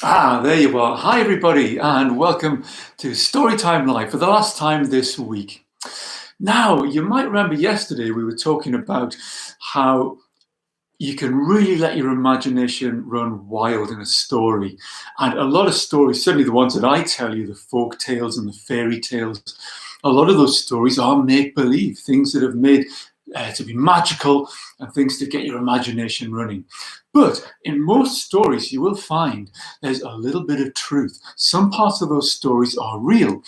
There you are. Hi, everybody, and welcome to Storytime Live for the last time this week. Now, you might remember yesterday we were talking about how you can really let your imagination run wild in a story. And a lot of stories, certainly the ones that I tell you, the folk tales and the fairy tales, a lot of those stories are make-believe, things that have made to be magical and things to get your imagination running. But in most stories, you will find there's a little bit of truth. Some parts of those stories are real.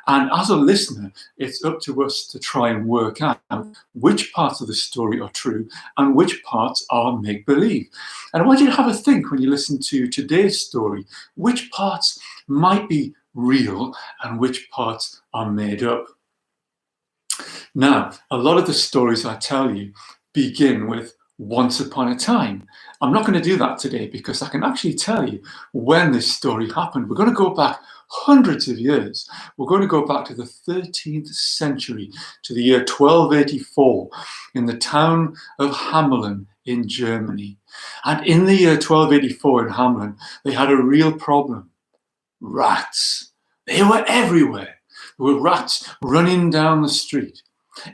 And as a listener, it's up to us to try and work out which parts of the story are true and which parts are make-believe. And I want you to have a think when you listen to today's story, which parts might be real and which parts are made up. Now, a lot of the stories I tell you begin with once upon a time. I'm not going to do that today because I can actually tell you when this story happened. We're going to go back hundreds of years. We're going to go back to the 13th century, to the year 1284, in the town of Hamelin in Germany. And in the year 1284 in Hamelin, they had a real problem. Rats. They were everywhere. There were rats running down the street.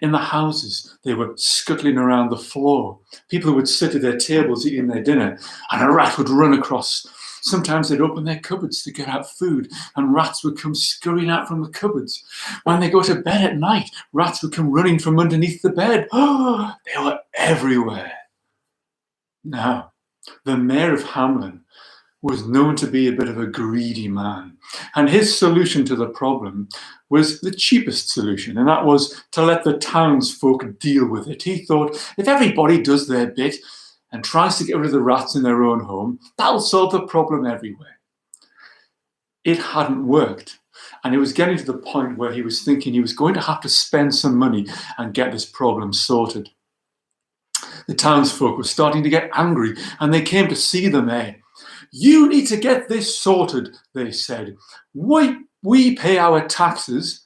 In the houses, they were scuttling around the floor. People would sit at their tables eating their dinner, and a rat would run across. Sometimes they'd open their cupboards to get out food, and rats would come scurrying out from the cupboards. When they go to bed at night, rats would come running from underneath the bed. Oh, they were everywhere. Now, the mayor of Hamelin was known to be a bit of a greedy man. And his solution to the problem was the cheapest solution, and that was to let the townsfolk deal with it. He thought, if everybody does their bit and tries to get rid of the rats in their own home, that'll solve the problem everywhere. It hadn't worked. And it was getting to the point where he was thinking he was going to have to spend some money and get this problem sorted. The townsfolk were starting to get angry, and they came to see the mayor. You need to get this sorted, they said. We pay our taxes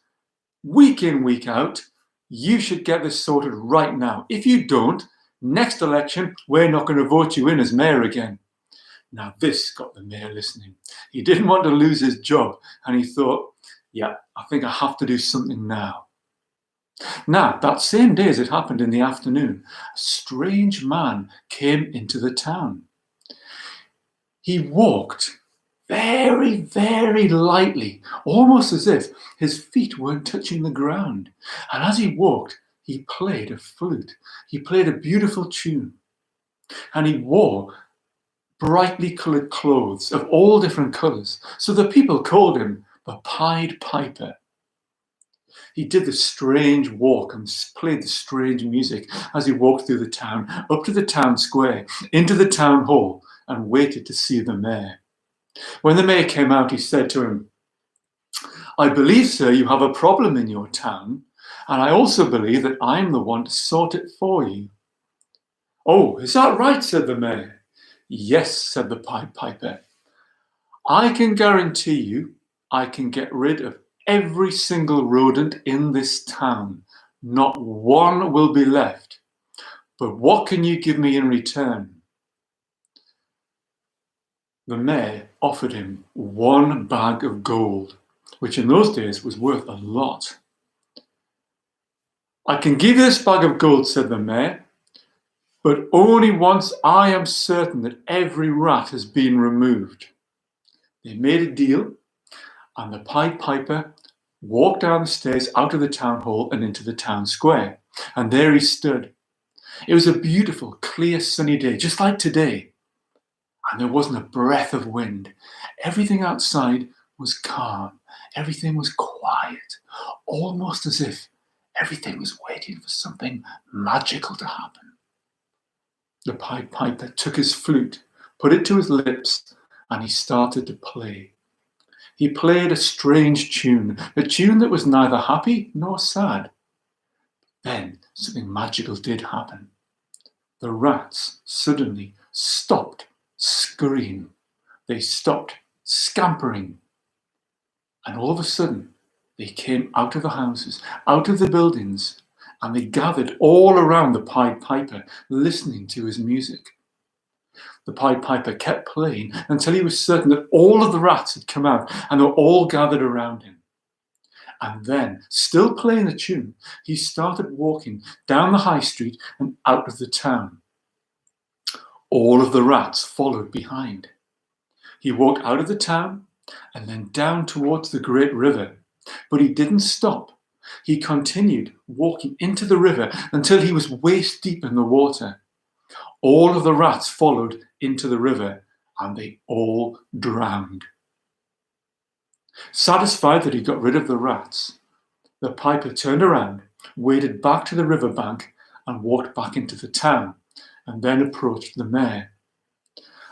week in, week out. You should get this sorted right now. If you don't, next election, we're not going to vote you in as mayor again. Now, this got the mayor listening. He didn't want to lose his job, and he thought, yeah, I think I have to do something now. Now, that same day as it happened in the afternoon, a strange man came into the town. He walked very, very lightly, almost as if his feet weren't touching the ground. And as he walked, he played a flute. He played a beautiful tune. And he wore brightly coloured clothes of all different colours, so the people called him the Pied Piper. He did the strange walk and played the strange music as he walked through the town, up to the town square, into the town hall, and waited to see the mayor. When the mayor came out, he said to him, I believe, sir, you have a problem in your town, and I also believe that I'm the one to sort it for you. Oh, is that right? Said the mayor. Yes, said the Pied Piper. I can guarantee you I can get rid of every single rodent in this town. Not one will be left. But what can you give me in return? The mayor offered him 1 bag of gold, which in those days was worth a lot. I can give you this bag of gold, said the mayor, but only once I am certain that every rat has been removed. They made a deal, and the Pied Piper walked down the stairs out of the town hall and into the town square. And there he stood. It was a beautiful, clear, sunny day, just like today. And there wasn't a breath of wind. Everything outside was calm. Everything was quiet, almost as if everything was waiting for something magical to happen. The Pied Piper took his flute, put it to his lips, and he started to play. He played a strange tune, a tune that was neither happy nor sad. Then something magical did happen. The rats suddenly stopped scurrying. They stopped scampering. And all of a sudden, they came out of the houses, out of the buildings, and they gathered all around the Pied Piper, listening to his music. The Pied Piper kept playing until he was certain that all of the rats had come out and were all gathered around him. And then, still playing the tune, he started walking down the high street and out of the town. All of the rats followed behind. He walked out of the town and then down towards the great river, but he didn't stop. He continued walking into the river until he was waist deep in the water. All of the rats followed into the river and they all drowned. Satisfied that he got rid of the rats, the piper turned around, waded back to the river bank and walked back into the town, and then approached the mayor.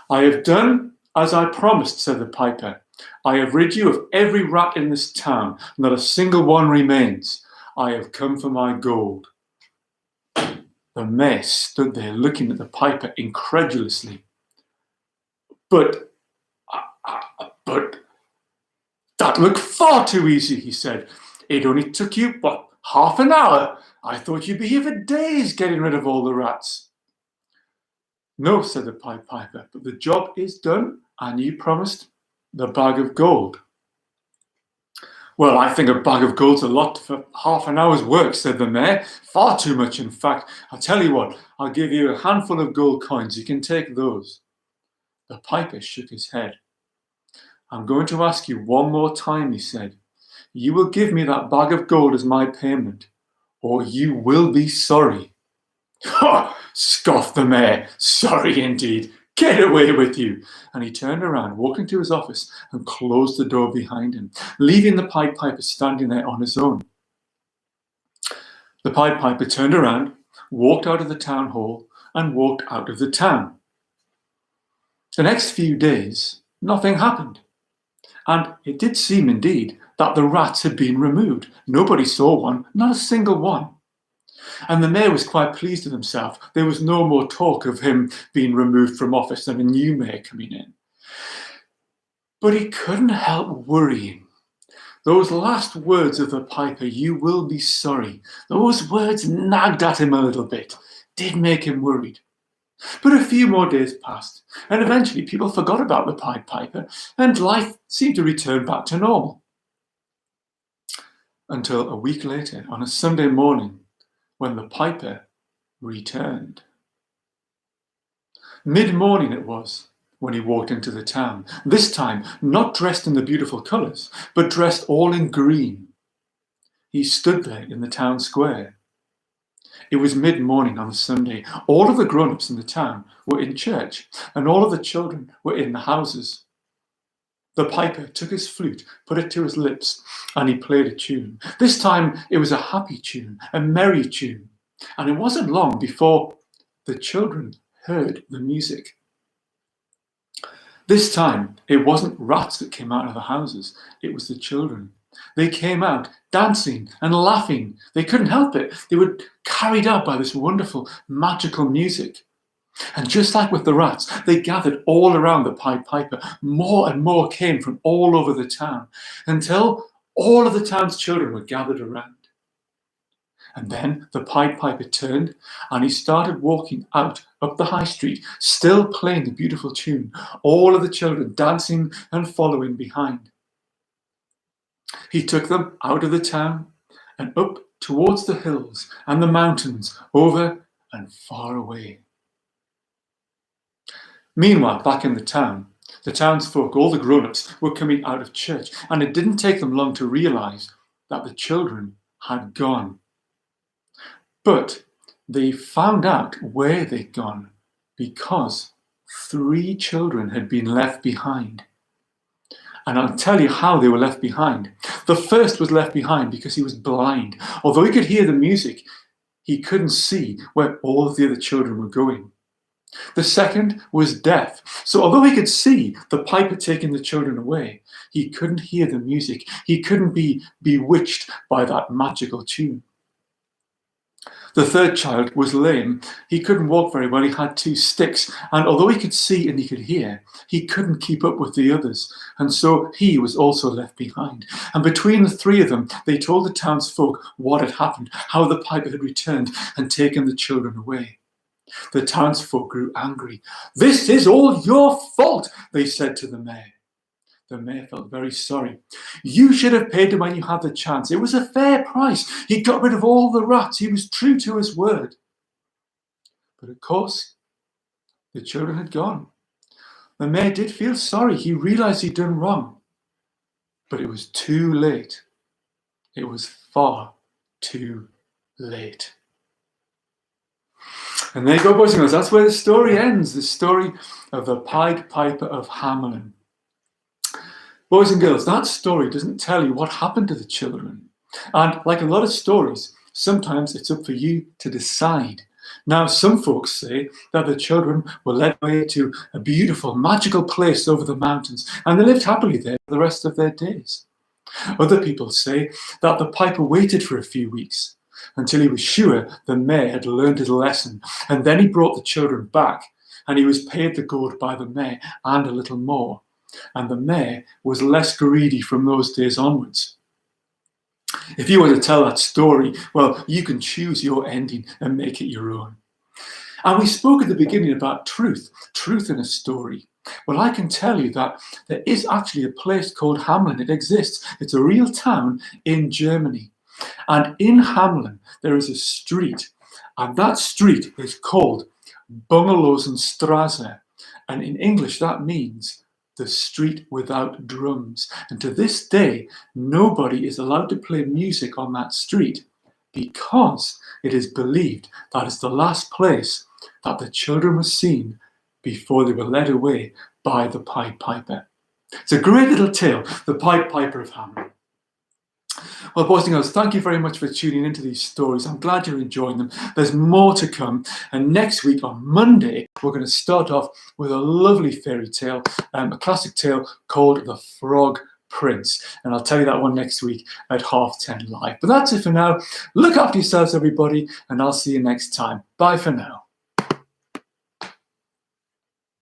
"I have done as I promised," said the piper. "I have rid you of every rat in this town. Not a single one remains. I have come for my gold." The mayor stood there looking at the piper incredulously. But that looked far too easy," he said. "It only took you, half an hour? I thought you'd be here for days getting rid of all the rats." "No," said the Pied Piper, "but the job is done, and you promised the bag of gold." "Well, I think a bag of gold's a lot for half an hour's work," said the mayor. "Far too much, in fact. I'll tell you what, I'll give you a handful of gold coins. You can take those." The piper shook his head. "I'm going to ask you one more time," he said. "You will give me that bag of gold as my payment, or you will be sorry." "Ha!" scoffed the mayor. "Sorry indeed. Get away with you." And he turned around, walked into his office and closed the door behind him, leaving the Pied Piper standing there on his own. The Pied Piper turned around, walked out of the town hall and walked out of the town. The next few days, nothing happened. And it did seem indeed that the rats had been removed. Nobody saw one, not a single one. And the mayor was quite pleased with himself. There was no more talk of him being removed from office and a new mayor coming in. But he couldn't help worrying. Those last words of the piper, "You will be sorry," those words nagged at him a little bit, did make him worried. But a few more days passed, and eventually people forgot about the Pied Piper, and life seemed to return back to normal. Until a week later, on a Sunday morning, when the piper returned. Mid-morning it was when he walked into the town, this time not dressed in the beautiful colours, but dressed all in green. He stood there in the town square. It was mid-morning on a Sunday. All of the grown-ups in the town were in church, and all of the children were in the houses. The piper took his flute, put it to his lips, and he played a tune. This time it was a happy tune, a merry tune, and it wasn't long before the children heard the music. This time it wasn't rats that came out of the houses, it was the children. They came out dancing and laughing. They couldn't help it. They were carried out by this wonderful, magical music. And just like with the rats, they gathered all around the Pied Piper. More and more came from all over the town, until all of the town's children were gathered around. And then the Pied Piper turned and he started walking out up the high street, still playing the beautiful tune, all of the children dancing and following behind. He took them out of the town and up towards the hills and the mountains, over and far away. Meanwhile, back in the townsfolk, all the grown-ups, were coming out of church, and it didn't take them long to realize that the children had gone. But they found out where they'd gone, because 3 children had been left behind. And I'll tell you how they were left behind. The first was left behind because he was blind. Although he could hear the music, he couldn't see where all of the other children were going. The second was deaf. So although he could see the piper taking the children away, he couldn't hear the music. He couldn't be bewitched by that magical tune. The third child was lame. He couldn't walk very well. He had 2 sticks. And although he could see and he could hear, he couldn't keep up with the others. And so he was also left behind. And between the 3 of them, they told the townsfolk what had happened, how the piper had returned and taken the children away. The townsfolk grew angry. "This is all your fault," they said to the mayor. The mayor felt very sorry. "You should have paid him when you had the chance. It was a fair price. He got rid of all the rats. He was true to his word." But of course, the children had gone. The mayor did feel sorry. He realized he'd done wrong. But it was too late. It was far too late. And there you go, boys and girls. That's where the story ends. The story of the Pied Piper of Hamelin. Boys and girls, that story doesn't tell you what happened to the children. And like a lot of stories, sometimes it's up for you to decide. Now, some folks say that the children were led away to a beautiful, magical place over the mountains, and they lived happily there for the rest of their days. Other people say that the piper waited for a few weeks until he was sure the mayor had learned his lesson, and then he brought the children back, and he was paid the gold by the mayor and a little more. And the mayor was less greedy from those days onwards. If you want to tell that story, well, you can choose your ending and make it your own. And we spoke at the beginning about truth in a story. Well, I can tell you that there is actually a place called Hamelin. It exists. It's a real town in Germany. And in Hamelin, there is a street, and that street is called Bungelosenstraße. And in English, that means the street without drums. And to this day, nobody is allowed to play music on that street because it is believed that is the last place that the children were seen before they were led away by the Pied Piper. It's a great little tale, the Pied Piper of Hamelin. Well, boys and girls, thank you very much for tuning into these stories. I'm glad you're enjoying them. There's more to come. And next week on Monday, we're going to start off with a lovely fairy tale, a classic tale called The Frog Prince. And I'll tell you that one next week at 10:30 live. But that's it for now. Look after yourselves, everybody, and I'll see you next time. Bye for now.